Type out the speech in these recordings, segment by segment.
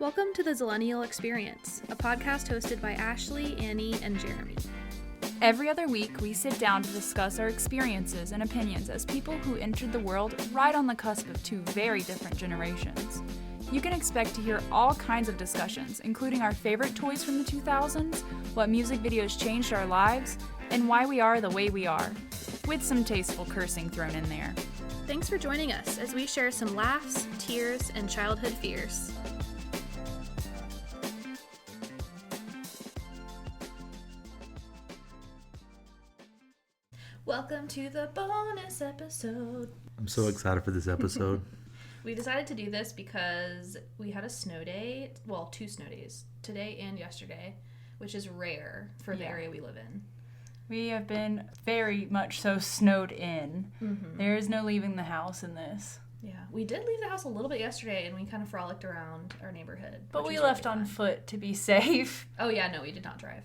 Welcome to the Zillennial Experience, a podcast hosted by Ashley, Annie, and Jeremy. Every other week, we sit down to discuss our experiences and opinions as people who entered the world right on the cusp of two very different generations. You can expect to hear all kinds of discussions, including our favorite toys from the 2000s, what music videos changed our lives, and why we are the way we are, with some tasteful cursing thrown in there. Thanks for joining us as we share some laughs, tears, and childhood fears. Welcome to the bonus episode. I'm so excited for this episode. We decided to do this because we had a snow day, well, 2 snow days, today and yesterday, which is rare for the area we live in. We have been very much so snowed in. Mm-hmm. There is no leaving the house in this. Yeah, we did leave the house a little bit yesterday, and we kind of frolicked around our neighborhood. But we left really on foot to be safe. Oh, yeah, no, we did not drive.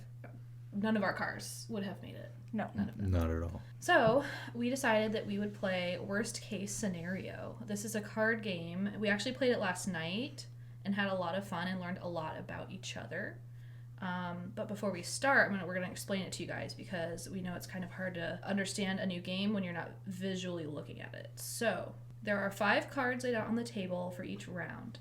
None of our cars would have made it. No. None of them. Not at all. So, we decided that we would play Worst Case Scenario. This is a card game. We actually played it last night and had a lot of fun and learned a lot about each other. But before we start, we're going to explain it to you guys because we know it's kind of hard to understand a new game when you're not visually looking at it. So, there are 5 cards laid out on the table for each round.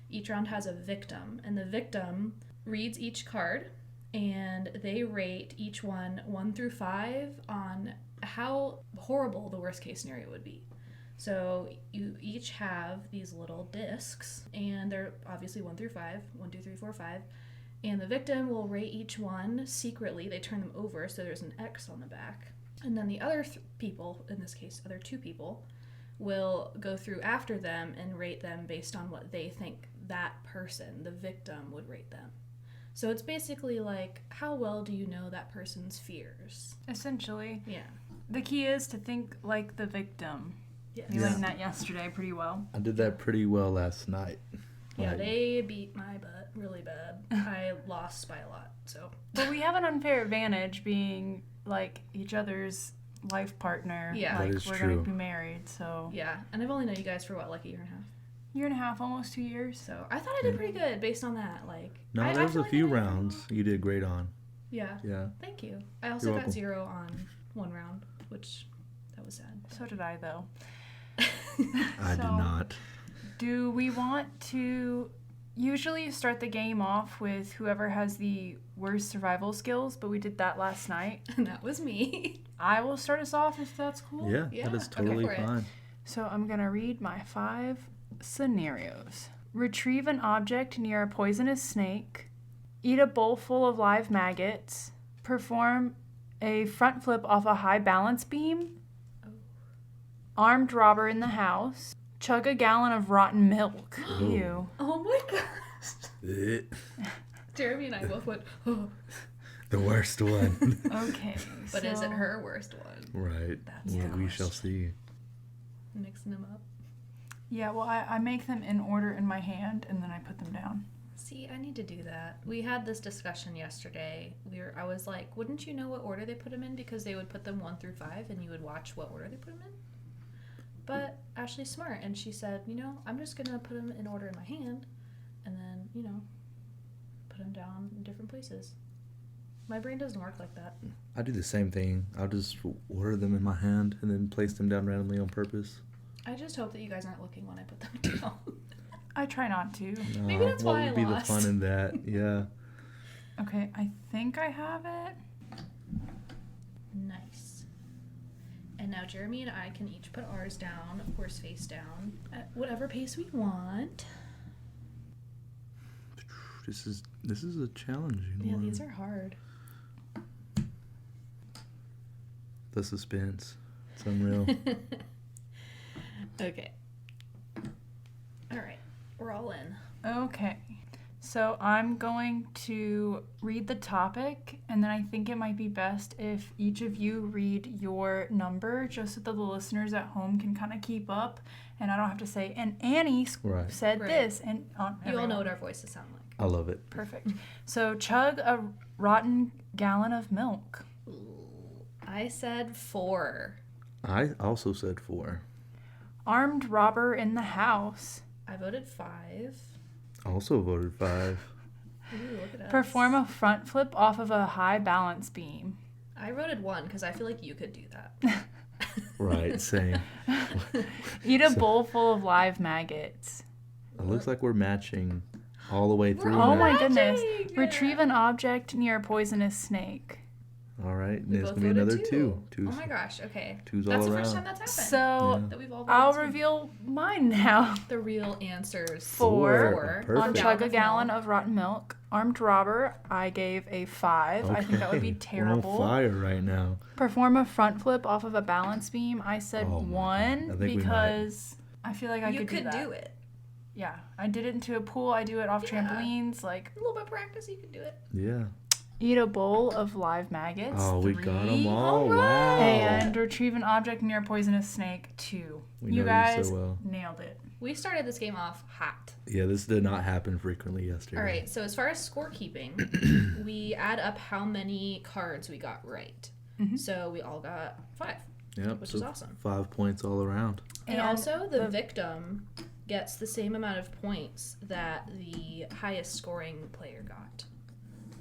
Each round has a victim, and the victim reads each card, and they rate each one 1 through 5 on how horrible the worst case scenario would be. So you each have these little discs, and they're obviously 1 through 5, 1, 2, 3, 4, 5. And the victim will rate each one secretly. They turn them over, so there's an X on the back. And then the other people, in this case, other 2 people, will go through after them and rate them based on what they think that person, the victim, would rate them. So it's basically like, how well do you know that person's fears? Essentially. Yeah. The key is to think like the victim. Yes. You learned that yesterday pretty well. I did that pretty well last night. Yeah, they beat my butt really bad. I lost by a lot, so. But we have an unfair advantage being like each other's life partner. Yeah. Like that is we're true. going to be married, so. Yeah, and I've only known you guys for what, like a year and a half? Year and a half, almost 2 years. So I thought I did pretty good based on that. Like, No, there was a few rounds you did great on. Yeah. Yeah. Thank you. I also You're got welcome. 0 on 1 round, which that was sad. So did I, though. I did not. Do we want to usually start the game off with whoever has the worst survival skills, but we did that last night. And that was me. I will start us off if that's cool. Yeah, Yeah, that is okay totally for it. fine. So I'm going to read my 5 scenarios. Retrieve an object near a poisonous snake. Eat a bowl full of live maggots. Perform a front flip off a high balance beam. Oh. Armed robber in the house. Chug a gallon of rotten milk. Oh. Ew. Oh my gosh. Jeremy and I both went, oh. The worst one. Okay. But is it her worst one? Right. That's well, the we shall see. Mixing them up. Yeah, well, I make them in order in my hand, and then I put them down. See, I need to do that. We had this discussion yesterday. I was like, wouldn't you know what order they put them in? Because they would put them 1 through 5, and you would watch what order they put them in. But Ashley's smart, and she said, I'm just going to put them in order in my hand, and then, put them down in different places. My brain doesn't work like that. I do the same thing. I'll just order them in my hand and then place them down randomly on purpose. I just hope that you guys aren't looking when I put them down. I try not to. Maybe that's why I What would be lost. the fun in that? Yeah. Okay, I think I have it. Nice. And now Jeremy and I can each put ours down, of course face down, at whatever pace we want. This is a challenging Yeah, one. these are hard. The suspense. It's unreal. Okay. All right. We're all in. Okay. So I'm going to read the topic, and then I think it might be best if each of you read your number, just so that the listeners at home can kind of keep up, and I don't have to say, and Annie said Right. this, and You all know what our voices sound like. I love it. Perfect. So chug a rotten gallon of milk. Ooh, I said 4. I also said 4. Armed robber in the house. I voted 5. Also voted 5. Ooh, look at us. Perform a front flip off of a high balance beam. I voted 1 because I feel like you could do that. Right, same. Eat a bowl full of live maggots. It looks like we're matching all the way through. Oh now. my goodness. Matching! Retrieve an object near a poisonous snake. All right, and We there's both going to be voted another 2. 2. Oh my gosh, okay. Two's That's all the first around. time that's happened. So That we've all I'll voted 2. reveal mine now. The real answers. 4. Perfect. On chug a gallon of rotten milk. Armed robber, I gave a 5. I think that would be Okay, terrible. We're on fire right now. Perform a front flip off of a balance beam. I said Oh my 1 God. I think we because I feel like I You could could do that. do it. Yeah, I did it into a pool. I do it off Yeah. trampolines. Like, A little bit of practice, you could do it. Yeah. eat a bowl of live maggots. Oh, we got 3. them all. Alright. Wow. And retrieve an object near a poisonous snake. 2. We You know guys so well. nailed it. We started this game off hot. Yeah, this did not happen frequently yesterday. All right, so as far as scorekeeping, we add up how many cards we got right. Mhm. So we all got 5, Yep. which so is awesome. 5 points all around. And And also, the victim gets the same amount of points that the highest scoring player got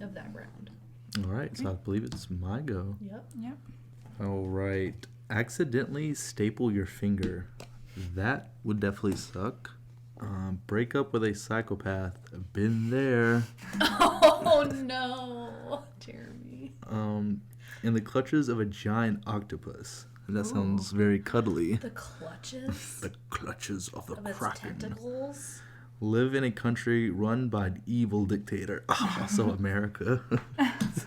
of that round. All right, so I believe it's my go. Yep. All right. Accidentally staple your finger. That would definitely suck. Break up with a psychopath. Been there. Oh no, Jeremy. In the clutches of a giant octopus. That sounds Ooh. very cuddly. The clutches The clutches of the of its kraken. tentacles. Live in a country run by an evil dictator. Also America.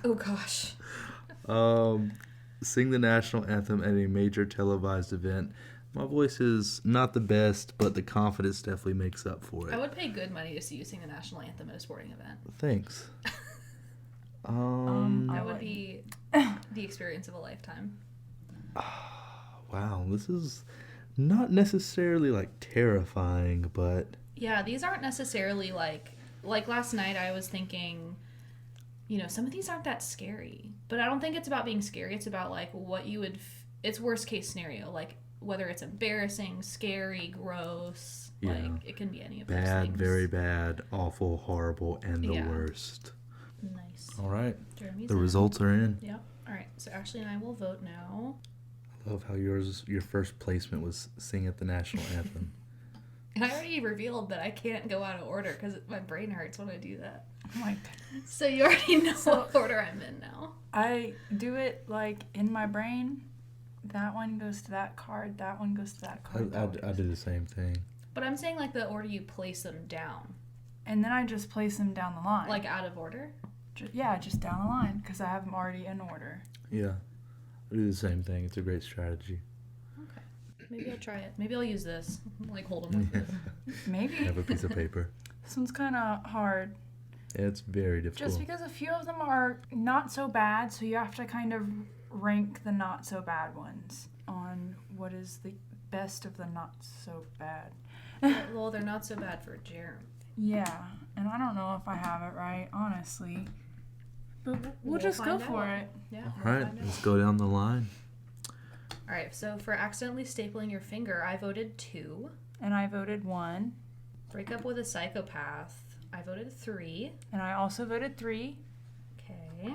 Oh gosh. Sing the national anthem at a major televised event. My voice is not the best, but the confidence definitely makes up for I it. would pay good money to see you sing the national anthem at a sporting event. Thanks. That would wouldn't. be the experience of a lifetime. Wow, this is not necessarily like terrifying, but Yeah, these aren't necessarily like last night I was thinking, you know, some of these aren't that scary. But I don't think it's about being scary. It's about like what you would it's worst case scenario, like whether it's embarrassing, scary, gross, Yeah. like it can be any of those bad, things. very bad, awful, horrible, and the Yeah. worst. Nice. All right, Jeremy's the in. results are in. Yep. All right. So Ashley and I will vote now. I love how your first placement was sing at the national anthem. And I already revealed that I can't go out of order because my brain hurts when I do that. Oh my. So you already know what order I'm in now. I do it like in my brain. That one goes to that card. That one goes to that card. I do the same thing. But I'm saying like the order you place them down, And then I just place them down the line. like out of order. Just down the line because I have them already in order. Yeah, I do the same thing. It's a great strategy. Okay. Maybe I'll try it. Maybe I'll use this. Like hold them like this. Maybe. Have a piece of paper. This one's kind of hard. It's very difficult. Just because a few of them are not so bad, so you have to kind of rank the not so bad ones on what is the best of the not so bad. Well, they're not so bad for Jeremy. Yeah, and I don't know if I have it right, honestly. But we'll just go find for out. it. Yeah. All we'll right, find out. let's go down the line. All right. So for accidentally stapling your finger, I voted 2. And I voted 1. Break up with a psychopath. I voted 3. And I also voted 3. Okay.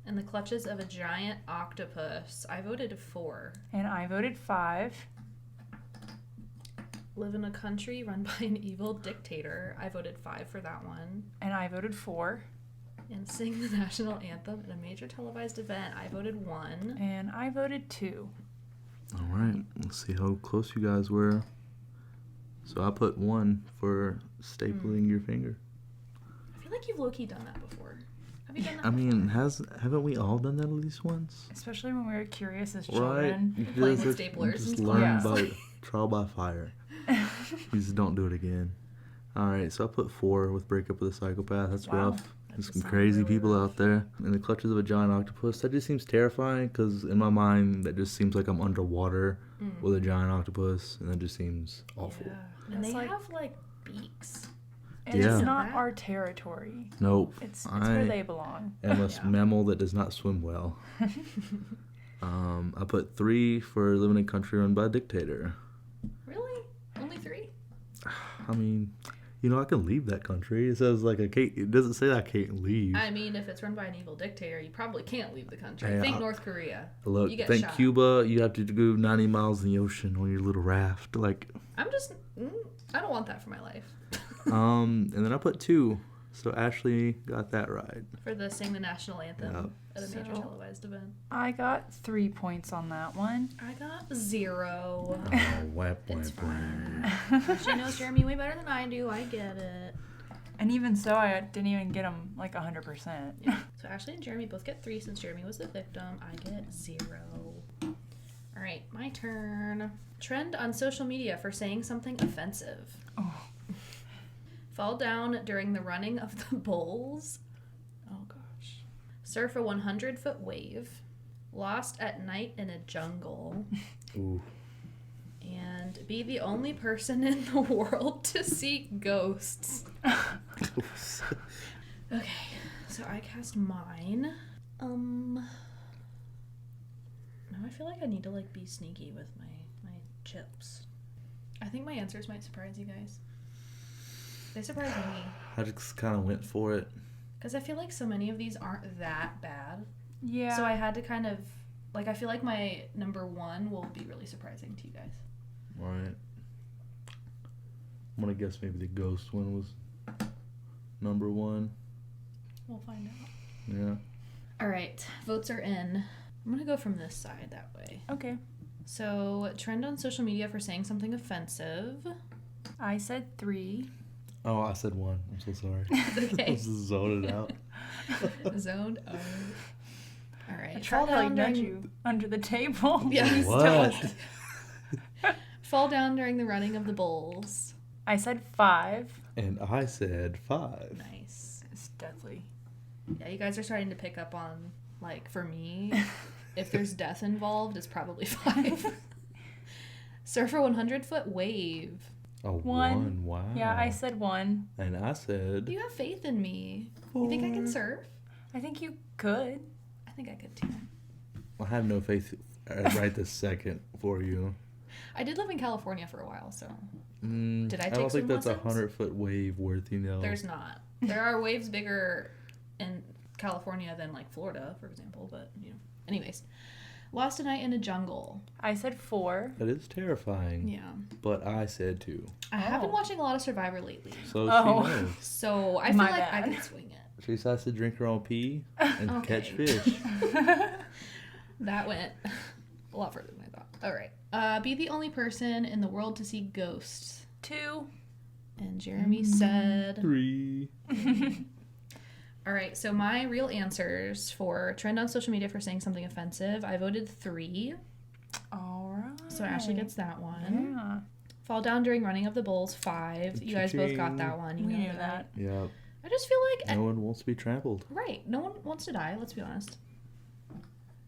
In the clutches of a giant octopus, I voted 4. And I voted 5. Live in a country run by an evil dictator. I voted 5 for that one. And I voted 4. And sing the national anthem at a major televised event. I voted 1. And I voted 2. All right, let's see how close you guys were. So I put 1 for stapling your finger. I feel like you've low-key done that before. Have you done that I mean, before? haven't we all done that at least once? Especially when we were curious as Right? children. You Playing just- with you staplers just and learn stuff. by trial by fire. You just don't do it again. All right, so I put 4 with break up with a psychopath. That's Wow. rough. There's That some does crazy sound really people rough. out there. In the clutches of a giant octopus, that just seems terrifying because in my mind, that just seems like I'm underwater with a giant octopus, and that just seems awful. Yeah. And It's they like- have, like, beaks. And Yeah. it's not That- our territory. Nope. It's I where they belong. am a Yeah. mammal that does not swim well. I put 3 for living in a country run by a dictator. Really? Only 3? I mean, I can leave that country. It says like it doesn't say I can't leave. I mean, if it's run by an evil dictator, you probably can't leave the country. Hey, Think North Korea. Look, You get think shot. Cuba. You have to go 90 miles in the ocean on your little raft. Like, I don't want that for my life. and then I put 2. So Ashley got that right. For the Sing the National Anthem Yep. at a major televised event. I got 3 points on that one. I got 0. Oh, whap, It's whap, whap. fine. She knows Jeremy way better than I do. I get it. And even so, I didn't even get them like 100%. Yeah. So Ashley and Jeremy both get 3 since Jeremy was the victim. I get 0. All right, my turn. Trend on social media for saying something offensive. Oh. Fall down during the running of the bulls. Oh gosh. Surf a 100-foot wave. Lost at night in a jungle. Ooh. And be the only person in the world to see ghosts. Okay, so I cast mine. Now I feel like I need to like be sneaky with my chips. I think my answers might surprise you guys. They surprise me. I just kind of went for it. Because I feel like so many of these aren't that bad. Yeah. So I had to kind of, like, I feel like my number 1 will be really surprising to you guys. All right. I'm going to guess maybe the ghost one was number 1. We'll find out. Yeah. All right, votes are in. I'm going to go from this side that way. Okay. So, trend on social media for saying something offensive. I said 3. Oh, I said 1. I'm so sorry. Okay. I was just zoned it out. Zoned out. All right. I tried to like nudge you under the table. Yeah. Please What? don't. Fall down during the running of the bulls. I said 5. And I said 5. Nice. It's deadly. Yeah, you guys are starting to pick up on, like, for me, if there's death involved, it's probably 5. Surf a 100-foot wave. Oh, 1. 1. Wow. Yeah, I said 1. And I said... You have faith in me. You think I can 4. surf? I think you could. I think I could too. I have no faith right this second for you. I did live in California for a while, so Did I I take don't think swim that's a lessons? 100-foot wave worth, there's not. There are waves bigger in California than, like, Florida, for example, but, Anyways. Lost a night in a jungle. I said 4. That is terrifying. Yeah. But I said 2. I have been Oh. watching a lot of Survivor lately. So Oh. she knows. So I feel My like I bad. can swing it. She just has to drink her own pee and Okay. catch fish. That went a lot further than I thought. All right. Be the only person in the world to see ghosts. 2. And Jeremy said... 3. All right, so my real answers for trend on social media for saying something offensive, I voted 3. All right. So Ashley gets that one. Yeah. Fall down during running of the bulls, 5. You guys both got that one. You We know knew that. Yep. I just feel like... No one wants to be trampled. Right. No one wants to die, let's be honest.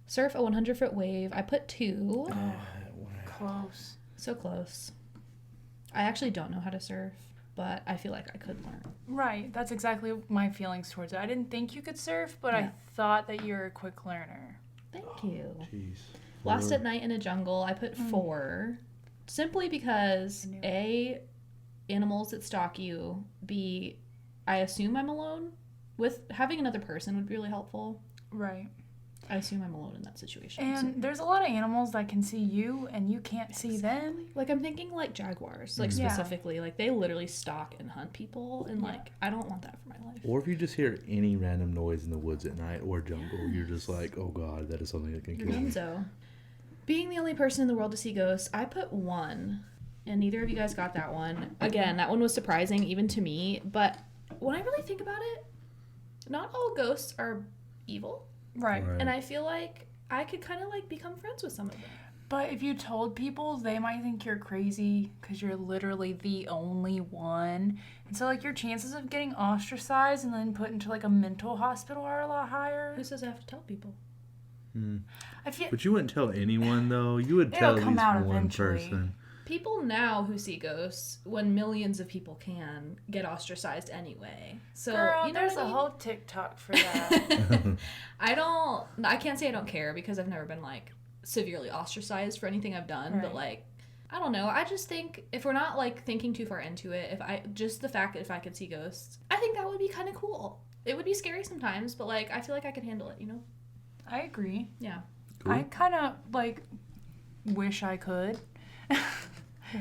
Surf a 100-foot wave. I put 2. Close. So close. I actually don't know how to surf, but I feel like I could learn. Right. That's exactly my feelings towards it. I didn't think you could surf, but Yeah. I thought that you were a quick learner. Thank you. Jeez. Lost at night in a jungle. I put 4. Simply because, I knew A, animals that stalk you. B, I assume I'm alone. With having another person would be really helpful. Right. I assume I'm alone in that situation. And there's a lot of animals that can see you and you can't see them. like, I'm thinking like jaguars, like Yeah. specifically, like they literally stalk and hunt people, and Yeah. like I don't want that for my life. Or if you just hear any random noise in the woods at night or jungle, you're just like, oh god, that is something that can You're kill me. Dunzo. Being the only person in the world to see ghosts, I put 1, and neither of you guys got that one. Again, that one was surprising even to me, but when I really think about it, not all ghosts are evil, Right. and I feel like I could kind of like become friends with some of them. But if you told people, they might think you're crazy because you're literally the only one. And so, like, your chances of getting ostracized and then put into, like, a mental hospital are a lot higher. Who says I have to tell people? I feel... But you wouldn't tell anyone, though. You would It'll tell at come least out one eventually. person. People now who see ghosts, when millions of people can, get ostracized anyway. So, Girl, you know there's what I a mean? whole TikTok for that. I can't say I don't care because I've never been like severely ostracized for anything I've done, but Right. like I don't know. I just think if we're not like thinking too far into it, the fact that if I could see ghosts, I think that would be kind of cool. It would be scary sometimes, but like I feel like I could handle it, you know? I agree. Yeah. Cool. I kind of like wish I could Right?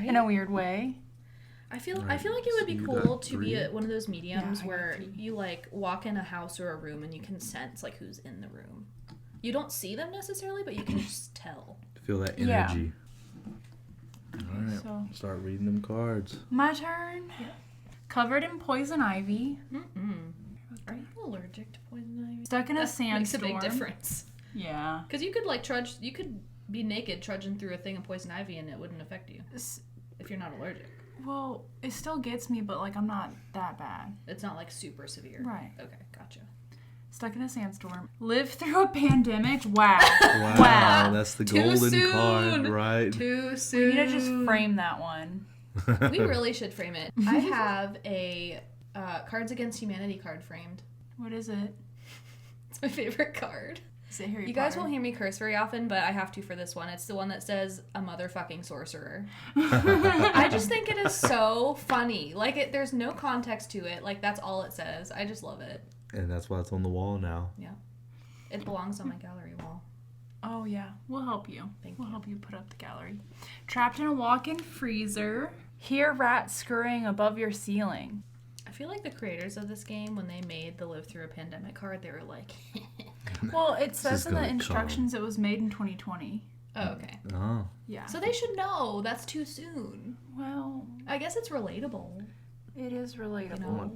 in a weird way. I feel Right, like it would be so you cool got to be three? one of those mediums Yeah, I got where 3. you like walk in a house or a room and you can sense like who's in the room. You don't see them necessarily, but you can just tell. Feel that Yeah. energy. All right. So Start reading them cards. my turn. Yeah. Covered in poison ivy. Are you allergic to poison ivy? Stuck in a That makes a sandstorm. big difference. Yeah. Because you could like you could be naked trudging through a thing of poison ivy and it wouldn't affect you if you're not allergic. Well, it still gets me, but like I'm not that bad. It's not like super severe. Right. Okay, gotcha. Stuck in a sandstorm. Lived through a pandemic. Wow. Wow, that's the Too golden soon. card, right? Too We soon. need to just frame that one. We really should frame it. I have a Cards Against Humanity card framed. What is it? It's my favorite card. Is it Harry You guys Potter? won't hear me curse very often, but I have to for this one. It's the one that says a motherfucking sorcerer. I just think it is so funny. Like there's no context to it. Like that's all it says. I just love it. And that's why it's on the wall now. Yeah. It belongs on my gallery wall. Oh yeah, we'll help you. Thank we'll you. help you put up the gallery. Trapped in a walk-in freezer. Hear rats scurrying above your ceiling. I feel like the creators of this game, when they made the Live Through a Pandemic card, they were like, Well, it says is in the gonna instructions it was made in 2020. oh, okay. Oh. Yeah. So they should know that's too soon. Well, I guess it's relatable. it is relatable. You know,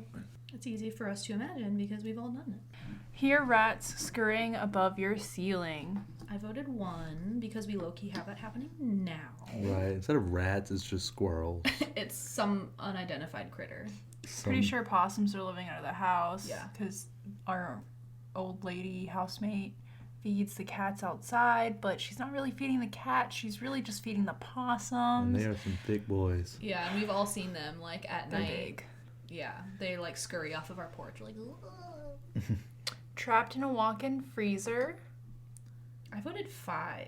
it's easy for us to imagine because we've all done it. Hear rats scurrying above your ceiling. I voted 1 because we low-key have that happening now. Right. Instead of rats, it's just squirrels. It's some unidentified critter. Pretty sure possums are living out of the house. Yeah. Because our old lady housemate feeds the cats outside, but she's not really feeding the cats. She's really just feeding the And possums. they are some thick boys. Yeah, and we've all seen them like at They're night. big. Yeah, they like scurry off of our porch. We're like, "Ugh." Trapped in a walk-in freezer. I voted 5.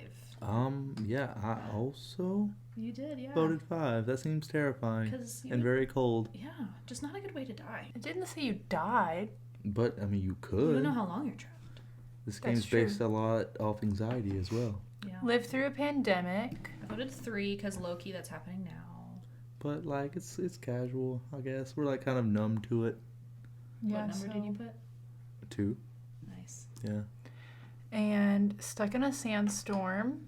Yeah, I also You did, yeah. voted 5. That seems terrifying. 'Cause And very cold. yeah, just not a good way to die. It didn't say you died. But, I mean, you You could. don't know how long you're trapped. This That's game's based a lot off anxiety as well. Yeah. Lived through a pandemic. I voted 3 because low-key that's happening now. But, like, it's casual, I guess. We're, like, kind of numb to it. Yeah, What number did you put? 2. Nice. Yeah. And stuck in a sandstorm.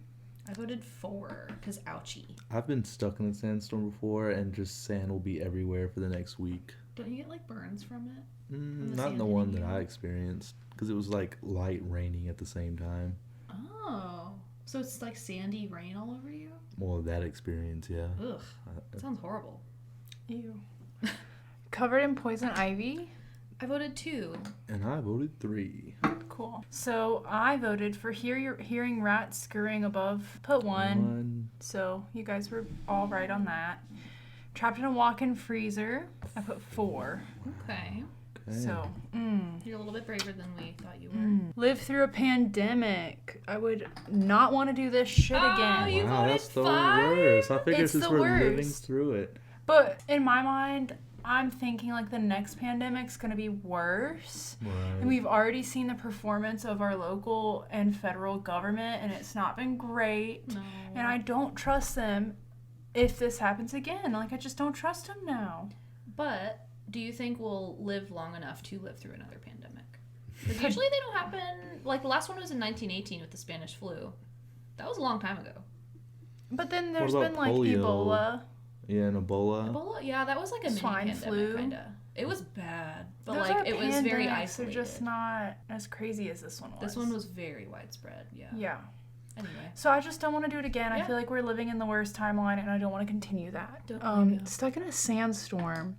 I voted 4 because ouchie. I've been stuck in a sandstorm before, and just sand will be everywhere for the next week. Don't you get like burns from it? the Not in the sand one hitting that you? I experienced, because it was, like, light raining at the same time. Oh. So it's like sandy rain all over you? Well, that experience, yeah. Ugh. That sounds horrible. Ew. Covered in poison ivy. I voted 2. And I voted 3. Cool. So I voted for hearing rats scurrying above. Put 1. So you guys were all right on that. Trapped in a walk-in freezer. I put 4. Okay. Okay. So, You're a little bit braver than we thought you were. Live through a pandemic. I would not want to do this shit Oh, again. you Wow, voted that's the 5? worst. I figured It's since the we're living worst. through it. But in my mind, I'm thinking like the next pandemic's gonna be worse. Right. And we've already seen the performance of our local and federal government, and it's not been great. No. And I don't trust them if this happens again. Like, I just don't trust them now. But do you think we'll live long enough to live through another pandemic? Because usually they don't happen. Like the last one was in 1918 with the Spanish flu. That was a long time ago. But then there's about been like polio? Ebola. Yeah, and Ebola. Ebola, yeah, that was like a Swine mini flu. pandemic, kinda. It was bad, but Those like are it was very pandemics, isolated. They're just not as crazy as this one was. This one was very widespread. Yeah. Yeah. Anyway. So I just don't want to do it again. I Yeah. feel like we're living in the worst timeline, and I don't want to continue that. Don't blame you. Stuck in a sandstorm.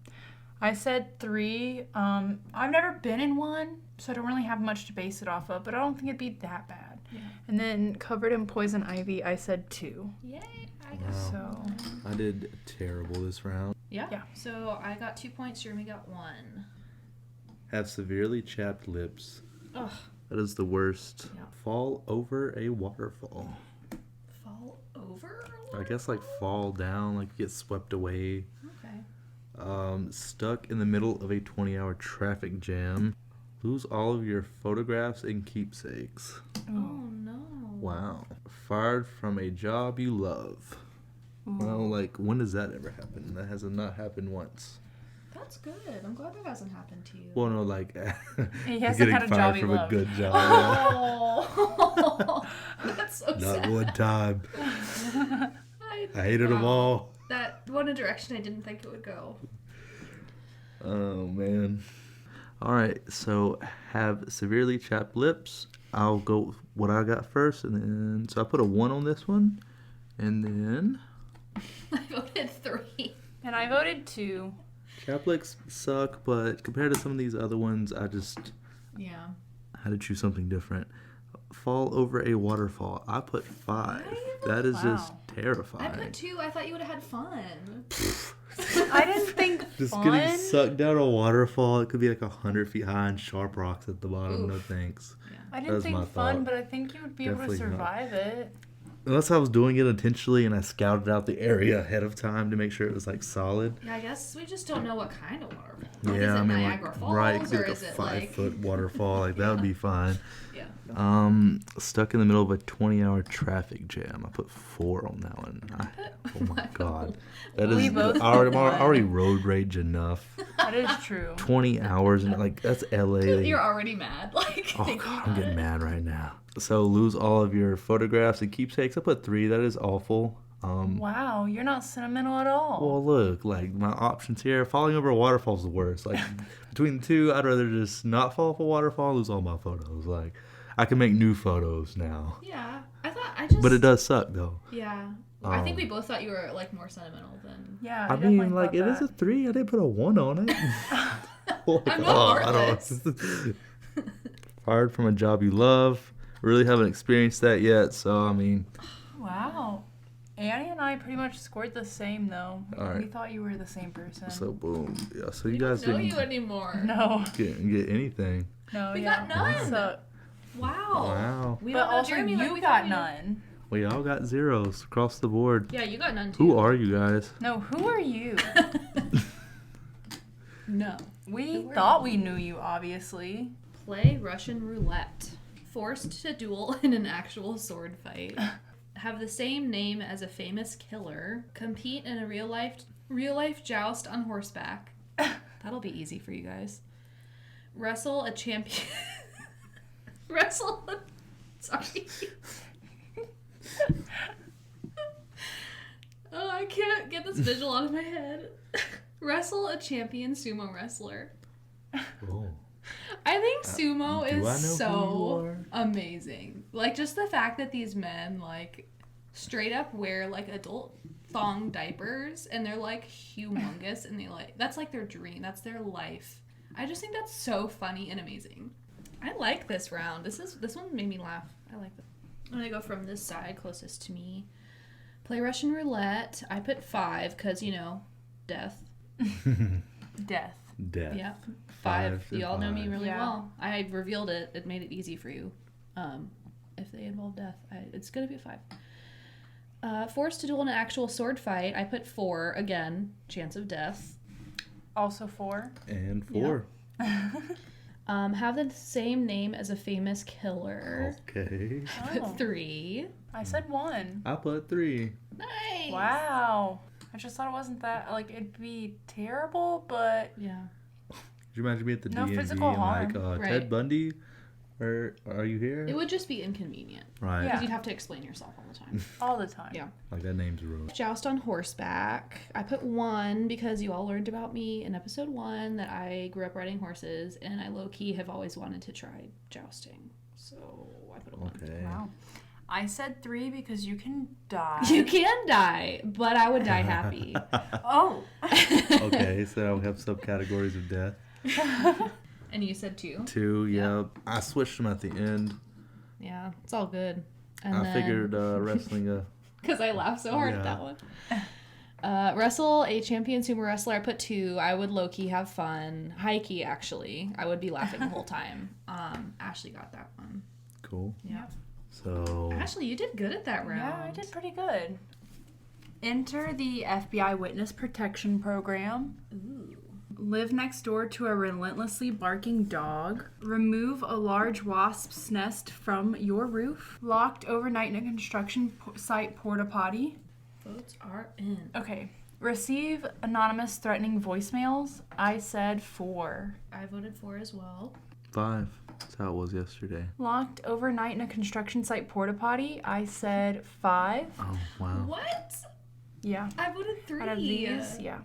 I said 3. I've never been in one, so I don't really have much to base it off of, but I don't think it'd be that bad. Yeah. And then covered in poison ivy, I said 2. Yay! I Wow. got So I did terrible this round. yeah. Yeah. So I got 2 points. Jeremy got 1. Have severely chapped lips. Ugh. That is the worst. Yeah. Fall over a waterfall. Fall over a I guess like fall down, like get swept away. Okay. Stuck in the middle of a 20-hour traffic jam. Lose all of your photographs and keepsakes. Oh no. Wow. Fired from a job you love. Well, like, when does that ever happen? That has not happened once. That's good. I'm glad that hasn't happened to you. Well, no, like, He hasn't getting had a job fired he from a loved. good job. Oh, that's so Not sad. one time. I hated them Wow. all. That went a direction I didn't think it would go. Oh, man. All right, so have severely chapped lips. I'll go with what I got first, and then so I put a 1 on this one, and then I voted 3. And I voted 2. chapped lips suck, but compared to some of these other ones, I just Yeah. had to choose something different. Fall over a waterfall. I put 5. Five? That is just Wow. terrifying. I put 2. I thought you would have had fun. I didn't think Just fun. getting sucked down a waterfall. It could be like 100 feet high and sharp rocks at the bottom. No Oof. thanks. I That didn't was my think fun, thought. but I think you would be able to Definitely not. survive it. Unless I was doing it intentionally and I scouted out the area ahead of time to make sure it was like solid. Yeah, I guess we just don't know what kind of waterfall. Like, is Yeah, it I mean, Niagara like, Falls, right, it could be or like a is it like 5-foot waterfall. Like, that would be fine. Yeah. Stuck in the middle of a 20-hour traffic jam. I put 4 on that one. Oh my god, that We is both already, put I'm one. already road rage enough. That is true. 20 hours and like that's LA. You're already mad. Like, Oh thinking god, about I'm getting it. mad right now. So lose all of your photographs and keepsakes. I put 3. That is awful. Wow, you're not sentimental at all. Well, look, like my options here, falling over a waterfall is the worst. Like between the two, I'd rather just not fall off a waterfall, lose all my photos. Like I can make new photos now, Yeah. I thought I just. but it does suck though. Yeah. I think we both thought you were like more sentimental than. yeah, I definitely mean, like thought it is that. a 3. I didn't put a 1 on it. Like, I'm not heartless. Fired from a job you love. Really haven't experienced that yet, so I mean, Wow. Annie and I pretty much scored the same though. All right. We thought you were the same person. so boom. Yeah, so you We guys don't know didn't you anymore. No. get anything. No, We yeah. got none. So, Wow. Wow. We but don't know also Jeremy like you we got thought none. We all got zeros across the board. Yeah, you got none too. Who are you guys? No, who are you? No. We Who are thought you? we knew you, obviously. Play Russian roulette. Forced to duel in an actual sword fight. Have the same name as a famous killer. Compete in a real life joust on horseback. That'll be easy for you guys. Wrestle a champion. Sorry. Oh, I can't get this visual out of my head. Wrestle a champion sumo wrestler. Oh. I think sumo do I know is who you so are? amazing. Like, just the fact that these men, like, straight up wear, like, adult thong diapers, and they're, like, humongous, and they, like, that's, like, their dream. That's their life. I just think that's so funny and amazing. I like this round. This one made me laugh. I like that. I'm gonna go from this side closest to me. Play Russian roulette. I put 5, because, you know, death. Death. Death. Yeah, 5. and You all know me 5. really Yeah. well. I revealed it. It made it easy for you. If they involve death, it's gonna be a 5. Forced to duel in an actual sword fight. I put 4. Again, chance of death. Also 4. And 4. Have the same name as a famous killer. Okay. I put 3. I said 1. I put 3. Nice. Wow. I just thought it wasn't that, like, it'd be terrible, but Yeah. Could you imagine me at the No DMV physical and like harm. Right. Ted Bundy? Or are you here? It would just be inconvenient. Right. Yeah. Because you'd have to explain yourself all the time. all the time. Yeah. Like that name's ruined. Joust on horseback. I put 1 because you all learned about me in episode 1 that I grew up riding horses, and I low-key have always wanted to try jousting. So I put a 1. Okay. Wow. I said 3 because you can die. You can die, but I would die happy. Oh. Okay, so we have subcategories of death. And you said 2. 2, yeah. I switched them at the end. Yeah, it's all good. And I figured wrestling because I laughed so hard at Yeah. that one. Wrestle a champion sumo wrestler. I put 2. I would low-key have fun. High-key, actually. I would be laughing the whole time. Ashley got that one. Cool. Yeah. So Ashley, you did good at that round. Yeah, I did pretty good. Enter the FBI Witness Protection Program. Ooh. Live next door to a relentlessly barking dog. Remove a large wasp's nest from your roof. Locked overnight in a construction site porta potty. Votes are in. Okay. Receive anonymous threatening voicemails. I said 4. I voted 4 as well. 5. That's how it was yesterday. Locked overnight in a construction site porta potty. I said 5. Oh, wow. What? Yeah. I voted 3. Out of these, yeah.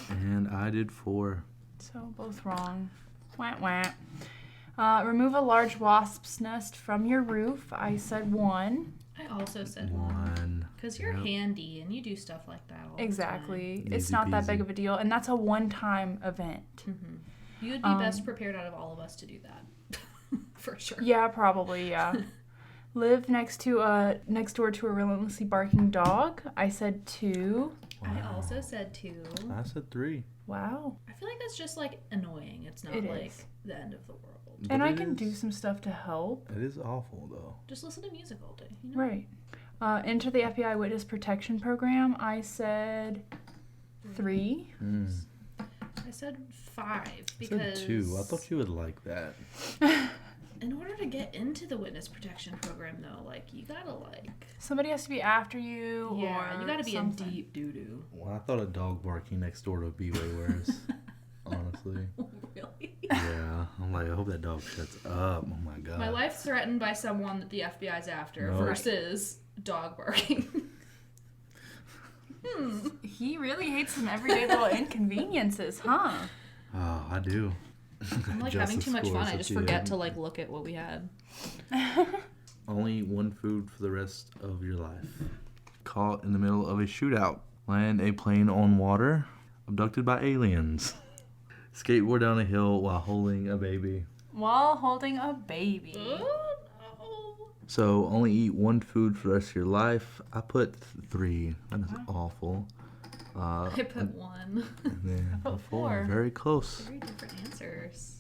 And I did 4. So both wrong. Wah wah. Remove a large wasp's nest from your roof. I said 1. I also said 1. Because you're handy and you do stuff like that all Exactly. Easy It's not that peasy. big of a deal. And that's a one-time event. the time. You would be best prepared out of all of us to do that. For sure. Yeah, probably, yeah. Live next door to a relentlessly barking dog. I said 2. I also said 2. I said 3. Wow. I feel like that's just like annoying. It's not It like is. the end of the world. But And I it can do is- some stuff to help. It is awful, though. Just listen to music all day. You know? Right. Enter the FBI Witness Protection Program. I said 3. I said 5 I because said 2. I thought you would like that. in order to get into the witness protection program, though, like you gotta like Somebody has to be after you. Or you gotta be something. in deep doo doo. Well, I thought a dog barking next door would be way worse. Honestly. Really? Yeah. I'm like, I hope that dog shuts up. Oh my god. My life's threatened by someone that the FBI's after No. versus dog barking. He really hates some everyday little inconveniences, huh? Oh, I do. I'm like Adjust having the too much scores fun. I at just the forget end. to like look at what we had. Only one food for the rest of your life. Caught in the middle of a shootout. Land a plane on water. Abducted by aliens. Skateboard down a hill while holding a baby. While holding a baby. Oh no. So only eat one food for the rest of your life. I put 3. That is awful. I put 1. And then put 4. Very close. Very different answers.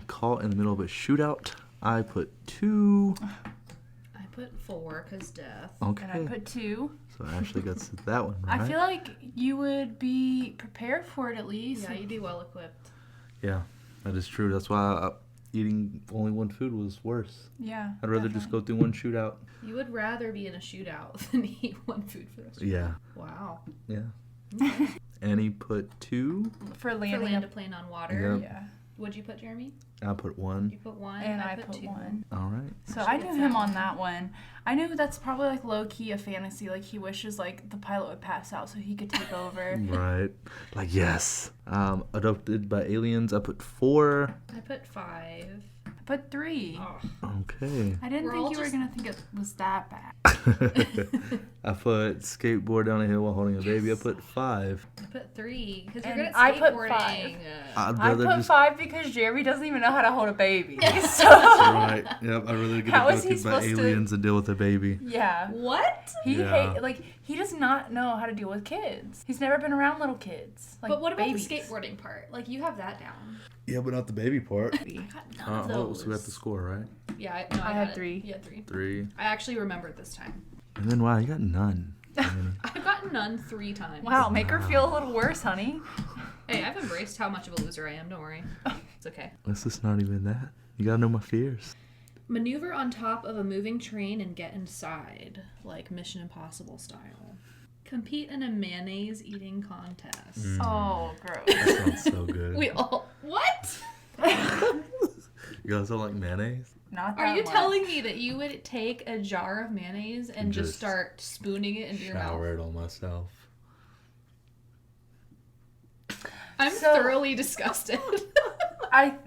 Caught in the middle of a shootout. I put 2. I put 4 because death. Okay. And I put 2. So Ashley got that one right. I feel like you would be prepared for it at least. Yeah, you'd be well equipped. Yeah, that is true. That's why eating only one food was worse. Yeah. I'd rather just go through one shootout. You would rather be in a shootout than eat one food for the rest of your Yeah. life. Wow. Yeah. Okay. Annie put 2. For For landing land a... a plane on water. Yep. Yeah. What'd you put, Jeremy? I put 1. You put 1. And I put 2. 1. All right. So I knew him on that one. I knew that's probably like low key a fantasy. Like he wishes like the pilot would pass out so he could take over. Right. Like, yes. Adopted by aliens. I put 4. I put 5. I put 3. Oh. Okay. I didn't We're think all you were just- gonna think it was that bad. I put skateboard down a hill while holding a baby. I put 5. I put 3 because you're And good at I put skateboarding. 5. I'd I rather put just. 5 because Jeremy doesn't even know how to hold a baby. So Right. Yep. I'd rather get How is he abducted by supposed to- aliens and deal with a baby. yeah. What? He does not know how to deal with kids. He's never been around little kids. Like But what about babies. the skateboarding part? Like, you have that down. Yeah, but not the baby part. I got none of those. So we have to score, right? Yeah, I I had got it. 3. You had 3. 3. I actually remembered this time. And then, wow, you got none. I've gotten none 3 times. Wow, make her feel a little worse, honey. Hey, I've embraced how much of a loser I am. Don't worry. It's okay. This is not even that. You gotta know my fears. Maneuver on top of a moving train and get inside, like Mission Impossible style. Compete in a mayonnaise eating contest. Oh, gross. That sounds so good. We all... What? You guys don't like mayonnaise? Not that Are you much. telling me that you would take a jar of mayonnaise and just Just start spooning it into your mouth? Shower it on myself. I'm So- thoroughly disgusted.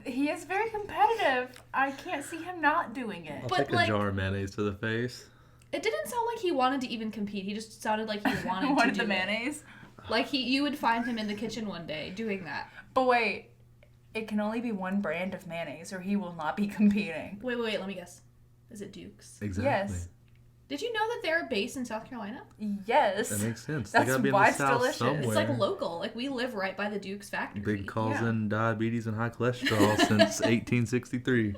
He is very competitive. I can't see him not doing it. I'll But, take a like- jar of mayonnaise to the face. It didn't sound like he wanted to even compete. He just sounded like he wanted to Wanted do the it. mayonnaise. Like you would find him in the kitchen one day doing that. But wait, it can only be one brand of mayonnaise or he will not be competing. Wait, let me guess. Is it Duke's? Exactly. Yes. Did you know that they're based in South Carolina? Yes. That makes sense. That's they gotta be in why the it's South delicious. somewhere. It's like local. Like we live right by the Duke's factory. Big calls Yeah. in diabetes and high cholesterol since 1863.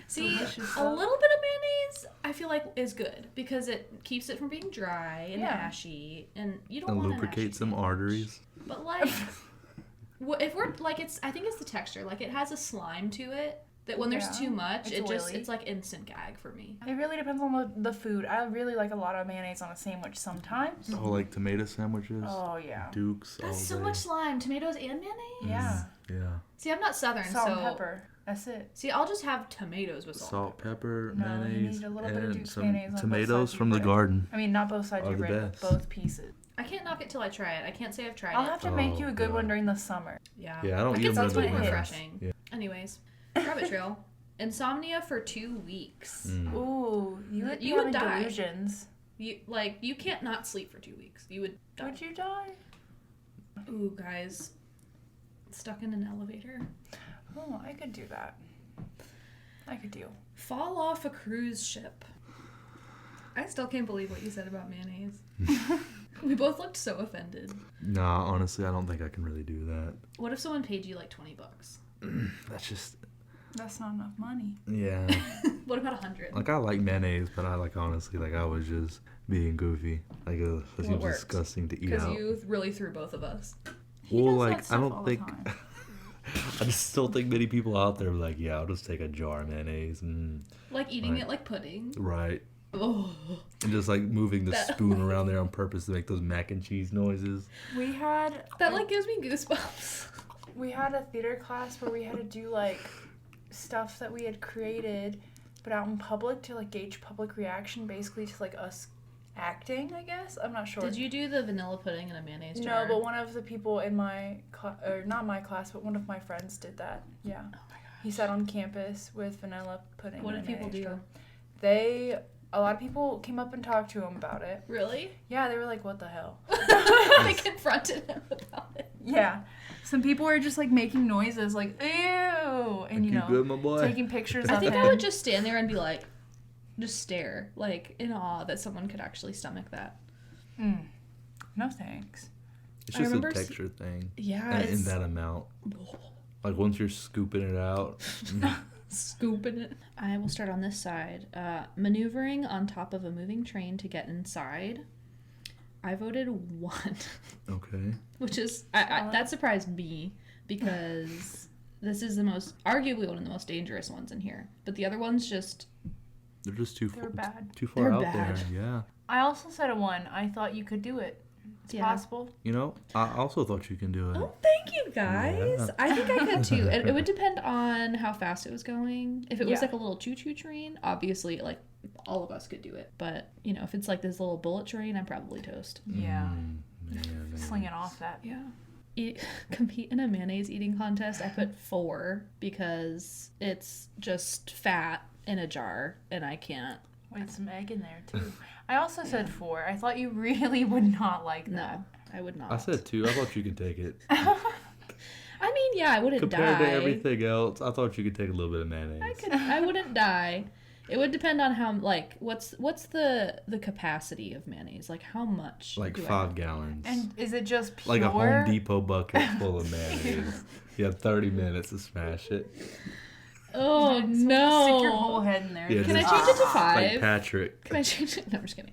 See, Delicious a stuff. little bit of mayonnaise I feel like is good because it keeps it from being dry and ashy, and you don't want to lubricate some arteries. But like, if we're like, I think it's the texture. Like, it has a slime to it that when there's too much, it's like instant gag for me. It really depends on the food. I really like a lot of mayonnaise on a sandwich sometimes. Oh, like tomato sandwiches. Oh yeah. Dukes. That's so much slime. Tomatoes and mayonnaise. Yeah. Yeah. See, I'm not Southern, Salt so and pepper. That's it. See, I'll just have tomatoes with salt, pepper, No, mayonnaise, you need a little bit of and Duke's some mayonnaise on both tomatoes sides from of the your bread. garden. I mean, not both sides of your bread, but both pieces. I can't knock it till I try it. I can't say I've tried I'll it. have to make you a good one during the summer. Yeah. Yeah, I don't It eat them sounds in the winter. refreshing. Yeah. Anyways, rabbit trail. Insomnia for 2 weeks. Ooh, you would You would having die. delusions. You can't not sleep for 2 weeks. You would die. Would you die? Ooh, guys. Stuck in an elevator. Oh, I could do that. I could deal. Fall off a cruise ship. I still can't believe what you said about mayonnaise. We both looked so offended. Nah, honestly, I don't think I can really do that. What if someone paid you like $20? That's just... That's not enough money. Yeah. What about 100? Like, I like mayonnaise, but I honestly, I was just being goofy. Like, it seems worked? disgusting to eat Because out. you really threw both of us. Well, does that I stuff all don't the think... time. I just still think many people out there are like, yeah, I'll just take a jar of mayonnaise and... Like eating it like pudding. Right. Oh. And just moving the spoon around there on purpose to make those mac and cheese noises. We had... That gives me goosebumps. We had a theater class where we had to do stuff that we had created but out in public to gauge public reaction, basically to us acting, I guess. I'm not sure. Did you do the vanilla pudding in a mayonnaise jar? No, but one of the people in my not my class, but one of my friends did that. Yeah. Oh my gosh. He sat on campus with vanilla pudding. What did people do? A lot of people came up and talked to him about it. Really? Yeah, they were like, "What the hell?" They confronted him about it. Yeah. Some people were just making noises like, ew, and you good, my boy? taking pictures I of think him. I would just stand there and be just stare, in awe that someone could actually stomach that. No thanks. It's just a texture thing. Yeah. In that amount. Once you're scooping it out. Scooping it. I will start on this side. Maneuvering on top of a moving train to get inside. I voted 1. Okay. Which is, that surprised me because this is arguably one of the most dangerous ones in here. But the other ones they're just too They're bad. Too far They're out bad. there. Yeah. I also said a 1. I thought you could do it. It's possible. I also thought you can do it. Oh, thank you guys. Yeah. I think I could too. It would depend on how fast it was going. If it was Yeah. a little choo-choo train, obviously all of us could do it. But, if it's this little bullet train, I'm probably toast. Yeah. Man. Slinging off that. Yeah. Compete in a mayonnaise eating contest, I put 4 because it's just fat in a jar and I can't. With some egg in there too. I also said 4. I thought you really would not like that. No, I would not. I said 2. I thought you could take it. I mean, yeah, I wouldn't Compared die. to everything else, I thought you could take a little bit of mayonnaise. I wouldn't die. It would depend on how what's the capacity of mayonnaise? How much? 5 gallons. And is it just pure? Like a Home Depot bucket full of mayonnaise. You have 30 minutes to smash it. Oh So no! Stick your whole head in there. Yeah, Can I change it to 5? Like Patrick. Can I change it? No, I'm just kidding.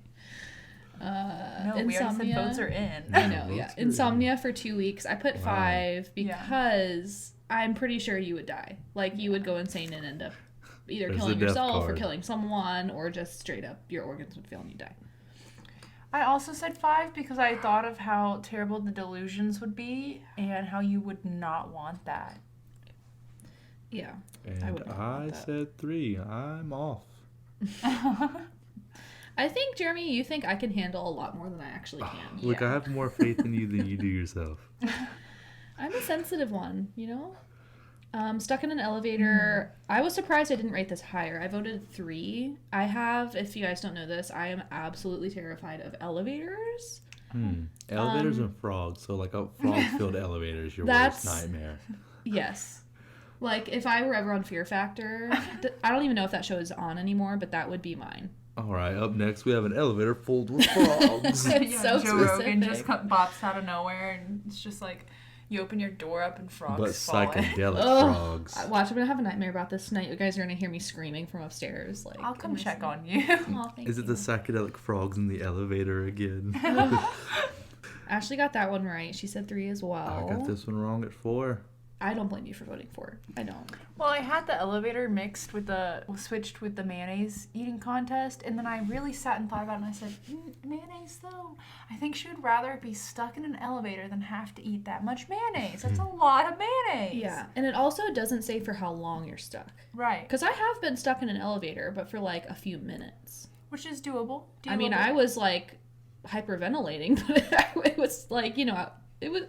No, we already said votes are in. I know, yeah. Votes are Insomnia for 2 weeks. I put Wow. 5 because I'm pretty sure you would die. You would go insane and end up either There's killing the death yourself or card. killing someone or just straight up your organs would fail and you die. I also said 5 because I thought of how terrible the delusions would be and how you would not want that. Yeah. And would not I want that. said 3. I'm off. I think, Jeremy, you think I can handle a lot more than I actually can. Look, I have more faith in you than you do yourself. I'm a sensitive one, stuck in an elevator. I was surprised I didn't rate this higher. I voted 3. If you guys don't know this, I am absolutely terrified of elevators. Elevators and frogs. So a frog-filled elevator is your worst nightmare. Yes. If I were ever on Fear Factor, I don't even know if that show is on anymore, but that would be mine. All right, up next we have an elevator filled with frogs. It's so Joe Rogan specific. just bops out of nowhere and it's just You open your door up and frogs But fall in. psychedelic Oh, frogs. watch, I'm gonna have a nightmare about this tonight. You guys are gonna hear me screaming from upstairs. Like, I'll come in my check sleep. on you. Aw, thank Is it you. the psychedelic frogs in the elevator again? Ashley got that one right. She said 3 as well. I got this one wrong at 4. I don't blame you for voting 4. I don't. Well, I had the elevator switched with the mayonnaise eating contest, and then I really sat and thought about it, and I said, mayonnaise though? I think she would rather be stuck in an elevator than have to eat that much mayonnaise. That's a lot of mayonnaise. Yeah, and it also doesn't say for how long you're stuck. Right. Because I have been stuck in an elevator, but for like a few minutes. Which is doable. I mean, I was like hyperventilating, but it was like, you know,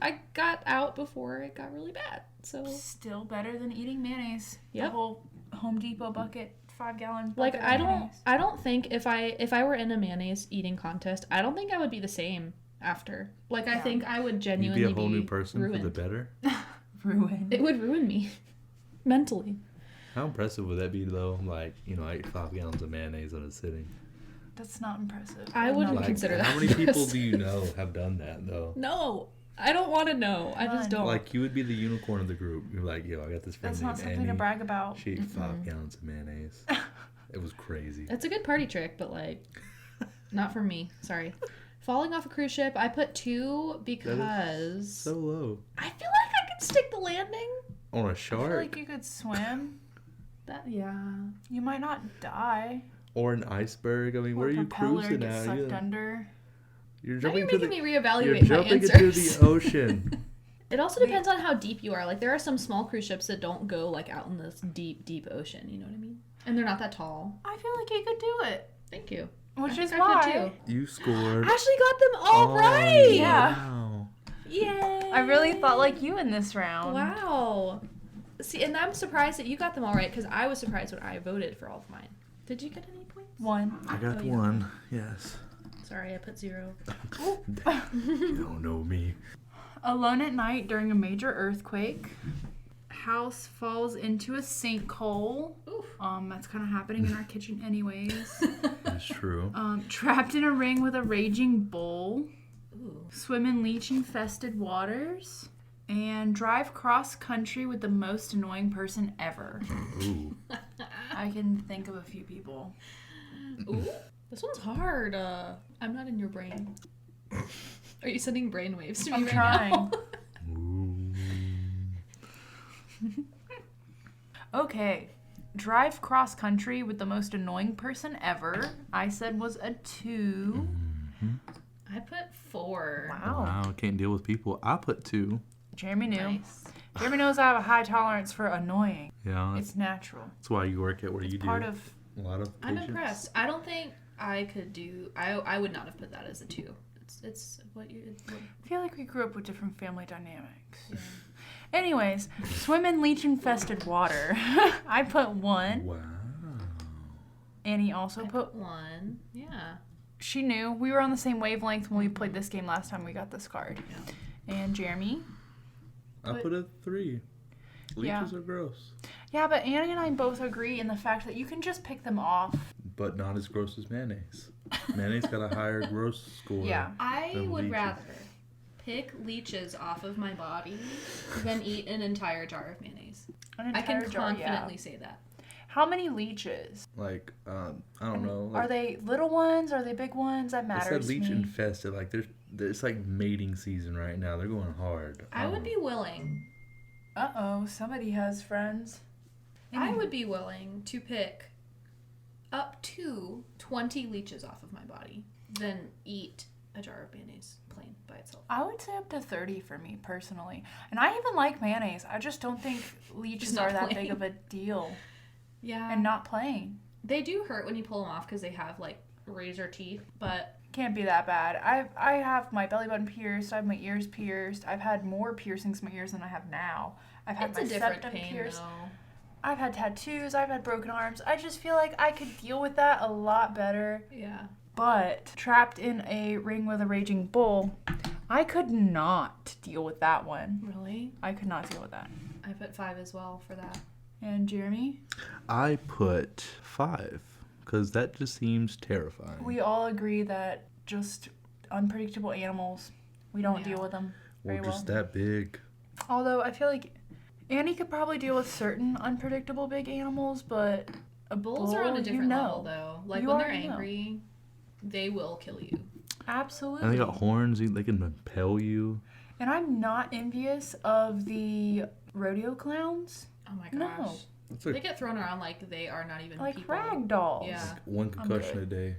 I got out before it got really bad. So still better than eating mayonnaise. Yep. The whole Home Depot bucket, 5-gallon bucket. like of I mayonnaise. don't think if I were in a mayonnaise eating contest, I don't think I would be the same after. Like I think I would You'd genuinely be a whole new person ruined. for the better. Ruined. It would ruin me mentally. How impressive would that be, though? Like, you know, I ate 5 gallons of mayonnaise in a sitting. That's not impressive. I wouldn't Like, consider that. how many people impressive. do you know have done that, though? No, I don't want to know. I just None. don't. Like, you would be the unicorn of the group. You're like, yo, I got this friend That's not named something Annie. to brag about. She ate 5 gallons of mayonnaise. It was crazy. It's a good party trick, but like, not for me. Sorry. Falling off a cruise ship, I put 2 because So low. I feel like I could stick the landing. On a I shark? feel like you could swim. Yeah. You might not die. Or an iceberg? I mean, where Or are you propeller cruising gets at? sucked under. You're Now jumping you're to making the... me reevaluate You're my jumping into answers. the ocean. It also depends on how deep you are. Like, there are some small cruise ships that don't go, like, out in this deep, deep ocean. You know what I mean? And they're not that tall. I feel like you could do it. Thank you. Which I is think I could, why. too. You scored. Ashley got them all Oh, right! Yeah. Wow. Yay! I really thought like you in this round. Wow. See, and I'm surprised that you got them all right, because I was surprised when I voted for all of mine. Did you get any points? 1. I got Oh, you 1. Yes. Sorry, I put 0. You don't know me. Alone at night during a major earthquake. House falls into a sinkhole. Oof. That's kind of happening in our kitchen anyways. It's true. Trapped in a ring with a raging bull. Ooh. Swim in leech-infested waters. And drive cross-country with the most annoying person ever. Ooh. I can think of a few people. Ooh. This one's hard. I'm not in your brain. Are you sending brain waves to me I'm right trying. now? Ooh. Okay. Drive cross-country with the most annoying person ever. I said was a 2. I put 4. Wow. Wow, can't deal with people. I put 2. Jeremy knew. Nice. Jeremy knows I have a high tolerance for annoying. Yeah, It's natural. that's why you work at where you It's do. part of... A lot of I'm patience. impressed. I don't think I could do. I would not have put that as a 2. It's what you. I feel like we grew up with different family dynamics. Yeah. Anyways, swim in leech-infested water. I put 1. Wow. Annie also I put... put 1. Yeah. She knew. We were on the same wavelength when we played this game last time we got this card. Yeah. And Jeremy? I put a 3. Leeches Yeah. are gross. Yeah, but Annie and I both agree in the fact that you can just pick them off. But not as gross as mayonnaise. Mayonnaise got a higher gross score. Yeah. I Than would leeches. rather pick leeches off of my body than eat an entire jar of mayonnaise. An I can entire jar, yeah. confidently say that. How many leeches? Like, I don't know. Like, Are they little ones? Are they big ones? That It matters said to leech me. infested. Like, it's like mating season right now. They're going hard. I would be willing. Uh-oh, somebody has friends. I would be willing to pick up to 20 leeches off of my body than eat a jar of mayonnaise plain by itself. I would say up to 30 for me, personally. And I even like mayonnaise. I just don't think leeches Just not are that plain. big of a deal. Yeah. And not plain. They do hurt when you pull them off because they have like razor teeth, but Can't be that bad. I have my belly button pierced. I have my ears pierced. I've had more piercings in my ears than I have now. I've had it's my a different septum pain pierced. though. I've had tattoos. I've had broken arms. I just feel like I could deal with that a lot better. Yeah. But trapped in a ring with a raging bull, I could not deal with that one. Really? I could not deal with that. I put 5 as well for that. And Jeremy? I put 5 because that just seems terrifying. We all agree that just unpredictable animals, we don't Yeah. deal with them Or very just well. that big. Although I feel like Annie could probably deal with certain unpredictable big animals, but a Bulls are on a bull, different level, though. Like, You when they're already know. angry, they will kill you. Absolutely. And they got horns. They can impale you. And I'm not envious of the rodeo clowns. Oh my No. gosh. It's They get thrown around like they are not even Like people. rag dolls. Yeah. one concussion a day.